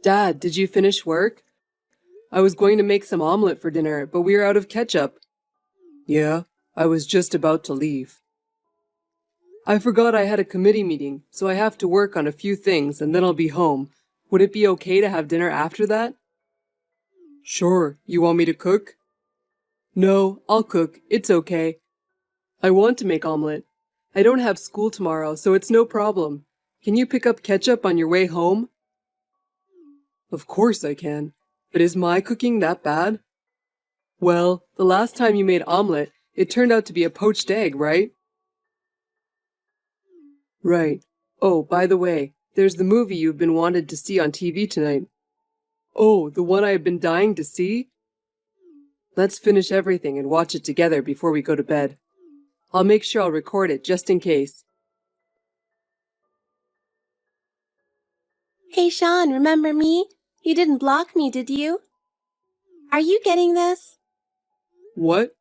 Dad, did you finish work? I was going to make some omelet for dinner, but we are out of ketchup. Yeah, I was just about to leave. I forgot I had a committee meeting, so I have to work on a few things and then I'll be home. Would it be okay to have dinner after that? Sure, you want me to cook? No, I'll cook, it's okay. I want to make omelet. I don't have school tomorrow, so it's no problem. Can you pick up ketchup on your way home? Of course I can, but is my cooking that bad? Well, the last time you made omelet, it turned out to be a poached egg, right? Right. Oh, by the way, there's the movie you've been wanted to see on TV tonight. Oh, the one I have been dying to see? Let's finish everything and watch it together before we go to bed. I'll make sure I'll record it just in case. Hey Sean, remember me? You didn't block me, did you? Are you getting this? What?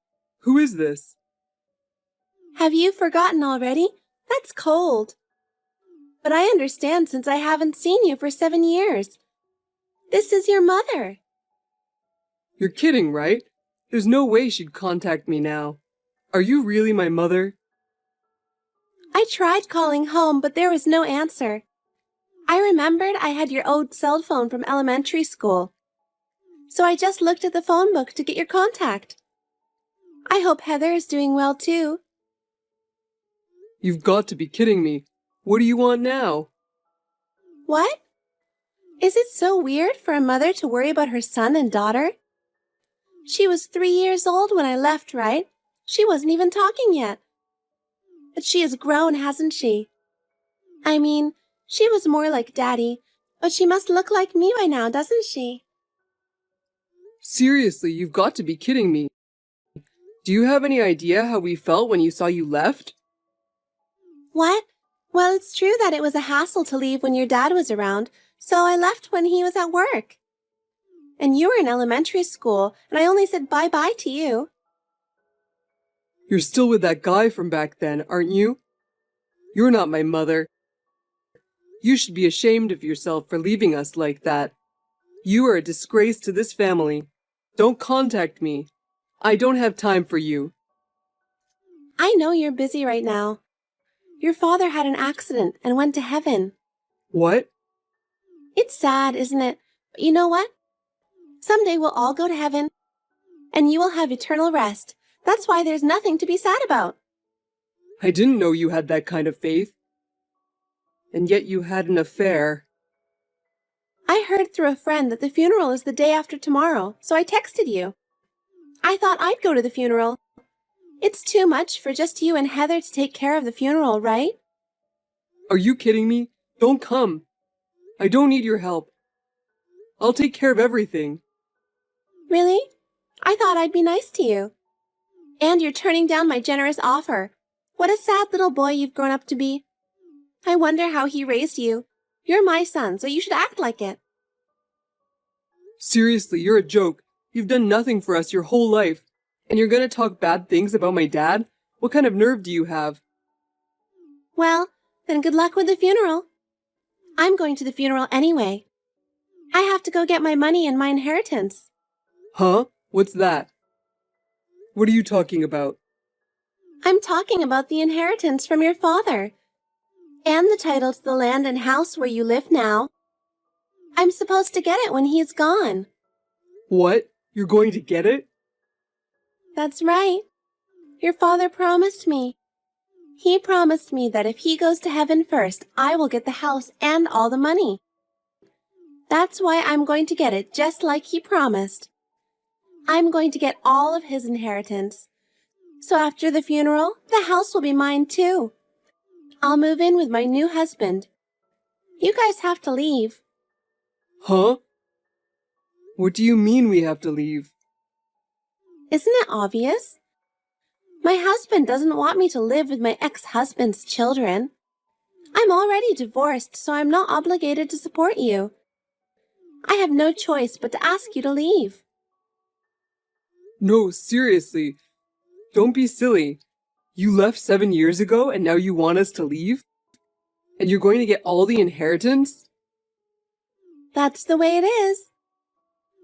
Who is this? Have you forgotten already? That's cold. But I understand since I haven't seen you for 7 years. This is your mother. You're kidding, right? There's no way she'd contact me now. Are you really my mother? I tried calling home, but there was no answer. I remembered I had your old cell phone from elementary school. So I just looked at the phone book to get your contact. I hope Heather is doing well too. You've got to be kidding me. What do you want now? What? Is it so weird for a mother to worry about her son and daughter? She was 3 years old when I left, right? She wasn't even talking yet. But she has grown, hasn't she? I mean, she was more like Daddy, but she must look like me by now, doesn't she? Seriously, you've got to be kidding me. Do you have any idea how we felt when you saw you left? What? Well, it's true that it was a hassle to leave when your dad was around, so I left when he was at work. And you were in elementary school, and I only said bye-bye to you. You're still with that guy from back then, aren't you? You're not my mother. You should be ashamed of yourself for leaving us like that. You are a disgrace to this family. Don't contact me. I don't have time for you. I know you're busy right now. Your father had an accident and went to heaven. What? It's sad, isn't it? But you know what? Someday we'll all go to heaven, and you will have eternal rest. That's why there's nothing to be sad about. I didn't know you had that kind of faith. And yet you had an affair. I heard through a friend that the funeral is the day after tomorrow, so I texted you. I thought I'd go to the funeral. It's too much for just you and Heather to take care of the funeral, right? Are you kidding me? Don't come. I don't need your help. I'll take care of everything. Really? I thought I'd be nice to you. And you're turning down my generous offer. What a sad little boy you've grown up to be. I wonder how he raised you. You're my son, so you should act like it. Seriously, you're a joke. You've done nothing for us your whole life. And you're gonna talk bad things about my dad? What kind of nerve do you have? Well, then good luck with the funeral. I'm going to the funeral anyway. I have to go get my money and my inheritance. Huh? What's that? What are you talking about? I'm talking about the inheritance from your father. And the title to the land and house where you live now. I'm supposed to get it when he's gone. What? You're going to get it? That's right. Your father promised me. He promised me that if he goes to heaven first, I will get the house and all the money. That's why I'm going to get it just like he promised. I'm going to get all of his inheritance. So after the funeral, the house will be mine too. I'll move in with my new husband. You guys have to leave. Huh? What do you mean we have to leave? Isn't it obvious? My husband doesn't want me to live with my ex-husband's children. I'm already divorced, so I'm not obligated to support you. I have no choice but to ask you to leave. No, seriously. Don't be silly. You left 7 years ago and now you want us to leave? And you're going to get all the inheritance? That's the way it is.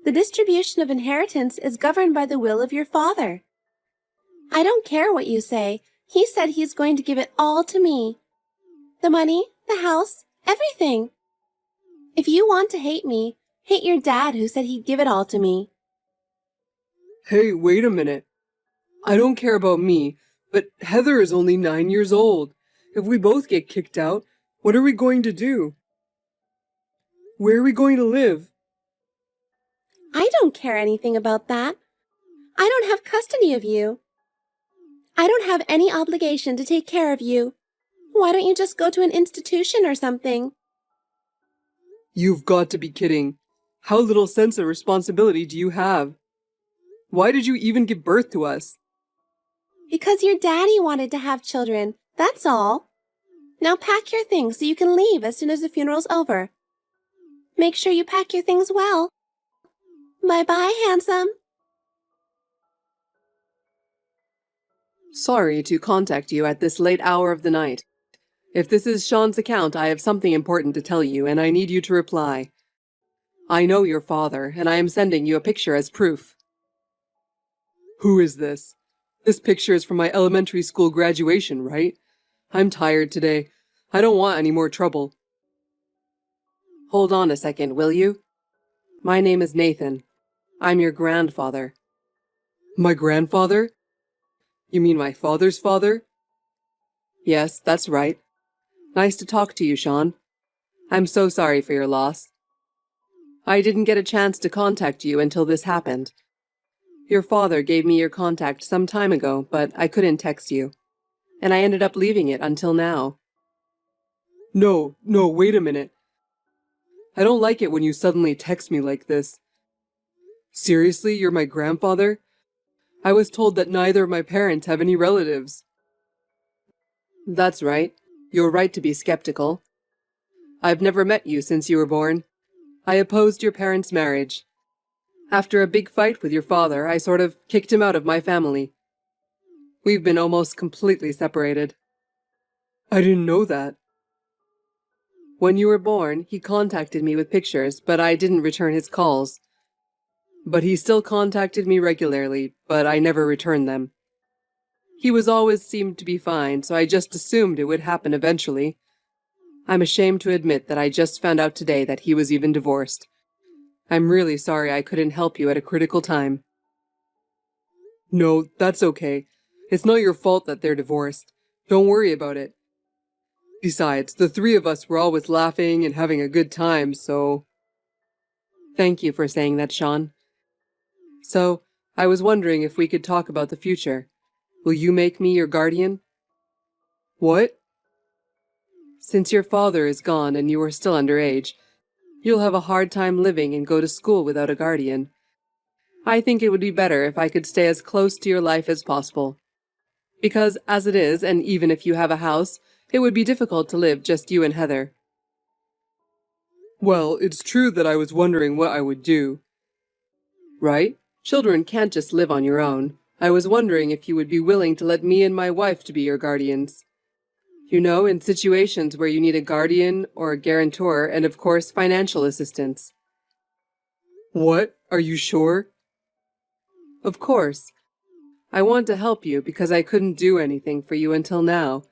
The distribution of inheritance is governed by the will of your father. I don't care what you say. He said he's going to give it all to me. The money, the house, everything. If you want to hate me, hate your dad who said he'd give it all to me. Hey, wait a minute. I don't care about me, but Heather is only 9 years old. If we both get kicked out, what are we going to do? Where are we going to live? I don't care anything about that. I don't have custody of you. I don't have any obligation to take care of you. Why don't you just go to an institution or something? You've got to be kidding. How little sense of responsibility do you have? Why did you even give birth to us? Because your daddy wanted to have children, that's all. Now pack your things so you can leave as soon as the funeral's over. Make sure you pack your things well. Bye-bye, handsome. Sorry to contact you at this late hour of the night. If this is Sean's account, I have something important to tell you, and I need you to reply. I know your father, and I am sending you a picture as proof. Who is this? This picture is from my elementary school graduation, right? I'm tired today. I don't want any more trouble. Hold on a second, will you? My name is Nathan. I'm your grandfather. My grandfather? You mean my father's father? Yes, that's right. Nice to talk to you, Sean. I'm so sorry for your loss. I didn't get a chance to contact you until this happened. Your father gave me your contact some time ago, but I couldn't text you, and I ended up leaving it until now. No, wait a minute. I don't like it when you suddenly text me like this. Seriously, you're my grandfather? I was told that neither of my parents have any relatives. That's right. You're right to be skeptical. I've never met you since you were born. I opposed your parents' marriage. After a big fight with your father, I sort of kicked him out of my family. We've been almost completely separated. I didn't know that. When you were born, he contacted me with pictures, but I didn't return his calls. But he still contacted me regularly, but I never returned them. He was always seemed to be fine, so I just assumed it would happen eventually. I'm ashamed to admit that I just found out today that he was even divorced. I'm really sorry I couldn't help you at a critical time. No, that's okay. It's not your fault that they're divorced. Don't worry about it. Besides, the three of us were always laughing and having a good time, so... Thank you for saying that, Sean. So, I was wondering if we could talk about the future. Will you make me your guardian? What? Since your father is gone and you are still underage, you'll have a hard time living and go to school without a guardian. I think it would be better if I could stay as close to your life as possible. Because as it is, and even if you have a house, it would be difficult to live just you and Heather. Well, it's true that I was wondering what I would do. Right? Children can't just live on your own. I was wondering if you would be willing to let me and my wife to be your guardians. You know, in situations where you need a guardian or a guarantor and, of course, financial assistance. What? Are you sure? Of course. I want to help you because I couldn't do anything for you until now.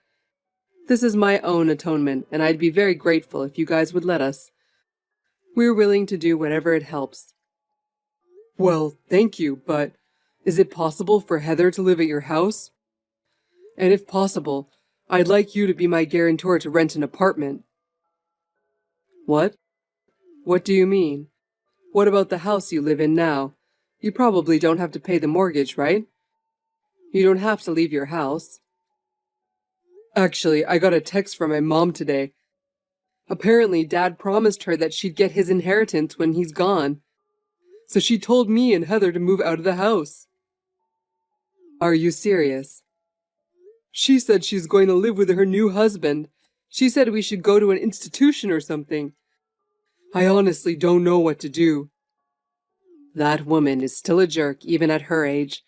This is my own atonement, and I'd be very grateful if you guys would let us. We're willing to do whatever it helps. Well, thank you, but is it possible for Heather to live at your house? And if possible, I'd like you to be my guarantor to rent an apartment. What? What do you mean? What about the house you live in now? You probably don't have to pay the mortgage, right? You don't have to leave your house. Actually, I got a text from my mom today. Apparently, Dad promised her that she'd get his inheritance when he's gone. So she told me and Heather to move out of the house. Are you serious? She said she's going to live with her new husband. She said we should go to an institution or something. I honestly don't know what to do. That woman is still a jerk, even at her age.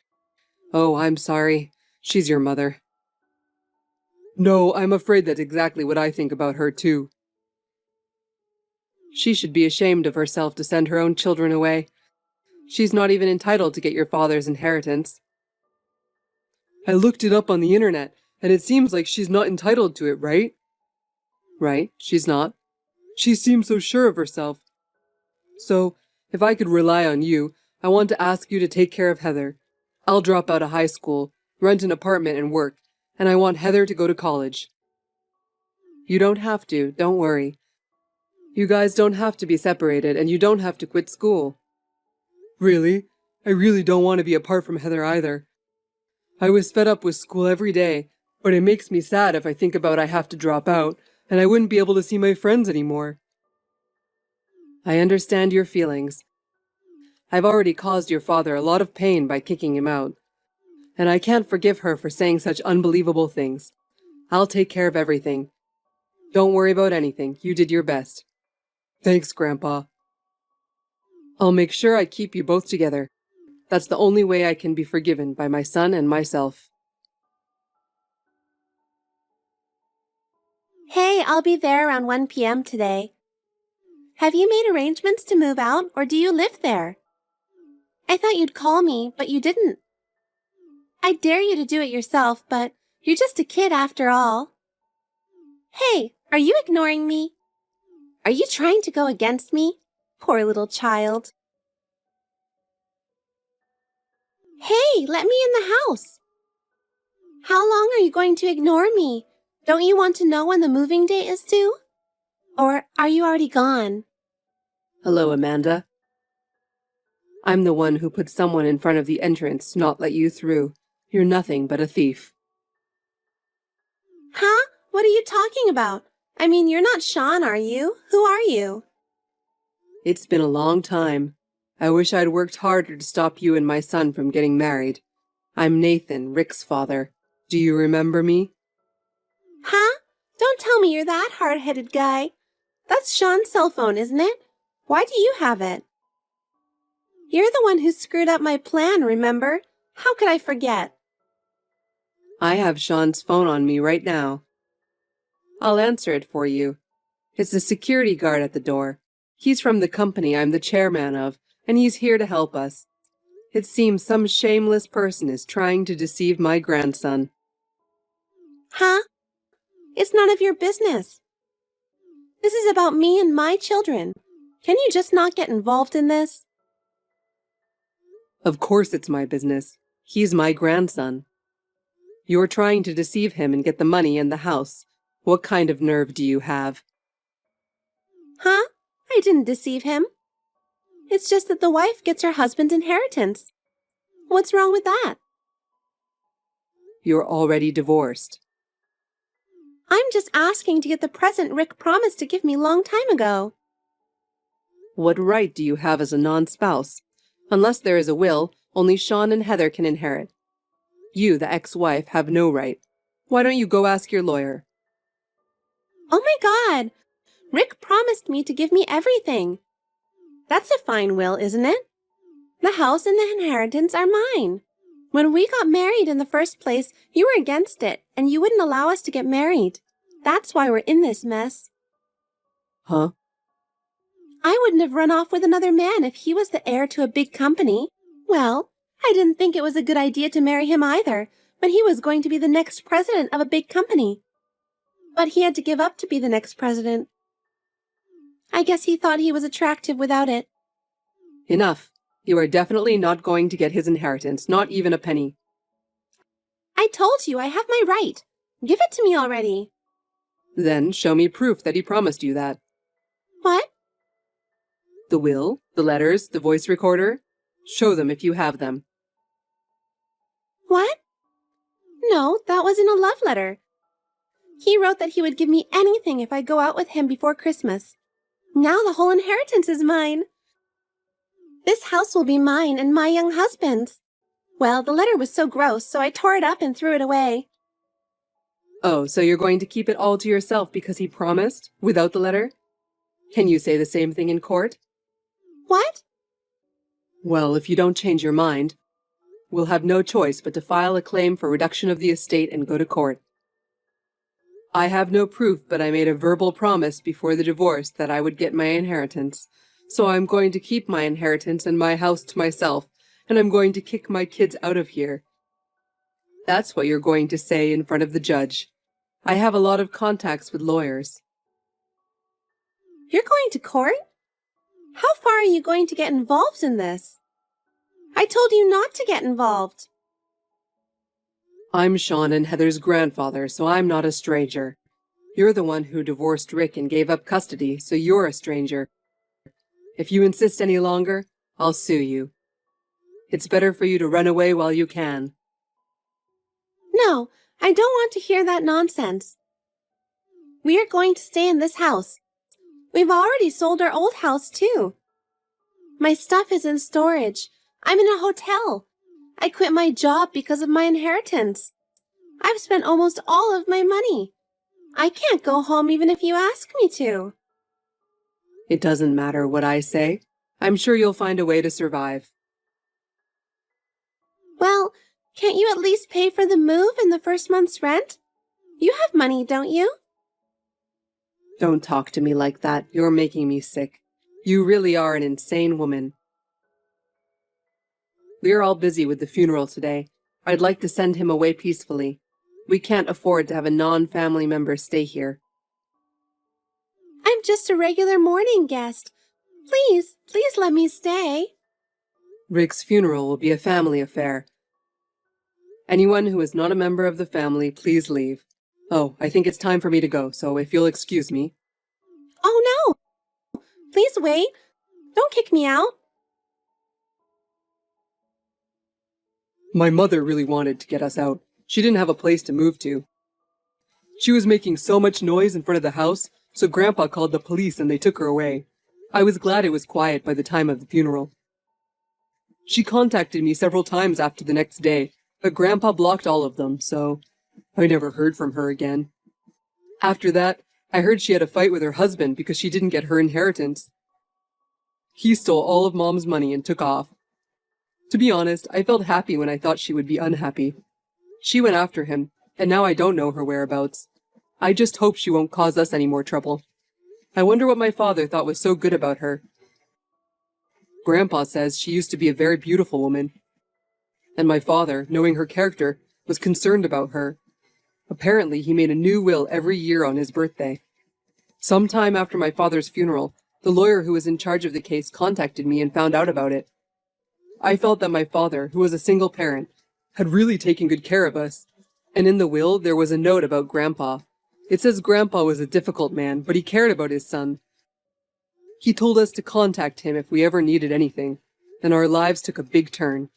Oh, I'm sorry. She's your mother. No, I'm afraid that's exactly what I think about her, too. She should be ashamed of herself to send her own children away. She's not even entitled to get your father's inheritance. I looked it up on the internet, and it seems like she's not entitled to it, right? Right, she's not. She seems so sure of herself. So, if I could rely on you, I want to ask you to take care of Heather. I'll drop out of high school, rent an apartment and work, and I want Heather to go to college. You don't have to, don't worry. You guys don't have to be separated, and you don't have to quit school. Really? I really don't want to be apart from Heather either. I was fed up with school every day, but it makes me sad if I think about I have to drop out, and I wouldn't be able to see my friends anymore. I understand your feelings. I've already caused your father a lot of pain by kicking him out, and I can't forgive her for saying such unbelievable things. I'll take care of everything. Don't worry about anything. You did your best. Thanks, Grandpa. I'll make sure I keep you both together. That's the only way I can be forgiven by my son and myself. Hey, I'll be there around 1 p.m. today. Have you made arrangements to move out, or do you live there? I thought you'd call me, but you didn't. I dare you to do it yourself, but you're just a kid after all. Hey, are you ignoring me? Are you trying to go against me? Poor little child. Hey, let me in the house. How long are you going to ignore me? Don't you want to know when the moving date is due? Or are you already gone? Hello, Amanda. I'm the one who put someone in front of the entrance to not let you through. You're nothing but a thief. Huh? What are you talking about? I mean, you're not Sean, are you? Who are you? It's been a long time. I wish I'd worked harder to stop you and my son from getting married. I'm Nathan, Rick's father. Do you remember me? Huh? Don't tell me you're that hard-headed guy. That's Sean's cell phone, isn't it? Why do you have it? You're the one who screwed up my plan, remember? How could I forget? I have Sean's phone on me right now. I'll answer it for you. It's the security guard at the door. He's from the company I'm the chairman of, and he's here to help us. It seems some shameless person is trying to deceive my grandson. Huh? It's none of your business. This is about me and my children. Can you just not get involved in this? Of course it's my business. He's my grandson. You're trying to deceive him and get the money and the house. What kind of nerve do you have? Huh? I didn't deceive him. It's just that the wife gets her husband's inheritance. What's wrong with that? You're already divorced. I'm just asking to get the present Rick promised to give me long time ago. What right do you have as a non-spouse? Unless there is a will, only Sean and Heather can inherit. You, the ex-wife, have no right. Why don't you go ask your lawyer? Oh my God! Rick promised me to give me everything. That's a fine will, isn't it? The house and the inheritance are mine. When we got married in the first place, you were against it, and you wouldn't allow us to get married. That's why we're in this mess. Huh? I wouldn't have run off with another man if he was the heir to a big company. Well, I didn't think it was a good idea to marry him either, when he was going to be the next president of a big company. But he had to give up to be the next president. I guess he thought he was attractive without it. Enough. You are definitely not going to get his inheritance, not even a penny. I told you I have my right. Give it to me already. Then show me proof that he promised you that. What? The will, the letters, the voice recorder. Show them if you have them. What? No, that was in a love letter. He wrote that he would give me anything if I go out with him before Christmas. Now the whole inheritance is mine. This house will be mine and my young husband's. Well, the letter was so gross, so I tore it up and threw it away. Oh, so you're going to keep it all to yourself because he promised, without the letter? Can you say the same thing in court? What? Well, if you don't change your mind, we'll have no choice but to file a claim for reduction of the estate and go to court. I have no proof, but I made a verbal promise before the divorce that I would get my inheritance. So I'm going to keep my inheritance and my house to myself, and I'm going to kick my kids out of here. That's what you're going to say in front of the judge. I have a lot of contacts with lawyers. You're going to court? How far are you going to get involved in this? I told you not to get involved. I'm Sean and Heather's grandfather, so I'm not a stranger. You're the one who divorced Rick and gave up custody, so you're a stranger. If you insist any longer, I'll sue you. It's better for you to run away while you can. No, I don't want to hear that nonsense. We are going to stay in this house. We've already sold our old house, too. My stuff is in storage. I'm in a hotel. I quit my job because of my inheritance. I've spent almost all of my money. I can't go home even if you ask me to. It doesn't matter what I say. I'm sure you'll find a way to survive. Well, can't you at least pay for the move and the first month's rent? You have money, don't you? Don't talk to me like that. You're making me sick. You really are an insane woman. We're all busy with the funeral today. I'd like to send him away peacefully. We can't afford to have a non-family member stay here. I'm just a regular morning guest. Please let me stay. Rick's funeral will be a family affair. Anyone who is not a member of the family, please leave. Oh, I think it's time for me to go, so if you'll excuse me. Oh no! Please wait. Don't kick me out. My mother really wanted to get us out. She didn't have a place to move to. She was making so much noise in front of the house, so Grandpa called the police and they took her away. I was glad it was quiet by the time of the funeral. She contacted me several times after the next day, but Grandpa blocked all of them, so I never heard from her again. After that, I heard she had a fight with her husband because she didn't get her inheritance. He stole all of Mom's money and took off. To be honest, I felt happy when I thought she would be unhappy. She went after him, and now I don't know her whereabouts. I just hope she won't cause us any more trouble. I wonder what my father thought was so good about her. Grandpa says she used to be a very beautiful woman. And my father, knowing her character, was concerned about her. Apparently, he made a new will every year on his birthday. Sometime after my father's funeral, the lawyer who was in charge of the case contacted me and found out about it. I felt that my father, who was a single parent, had really taken good care of us. And in the will, there was a note about Grandpa. It says Grandpa was a difficult man, but he cared about his son. He told us to contact him if we ever needed anything, and our lives took a big turn.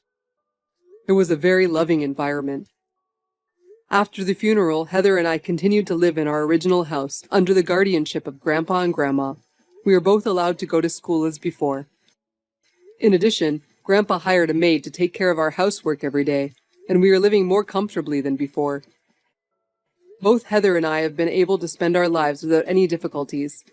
It was a very loving environment. After the funeral, Heather and I continued to live in our original house under the guardianship of Grandpa and Grandma. We were both allowed to go to school as before. In addition, Grandpa hired a maid to take care of our housework every day, and we are living more comfortably than before. Both Heather and I have been able to spend our lives without any difficulties.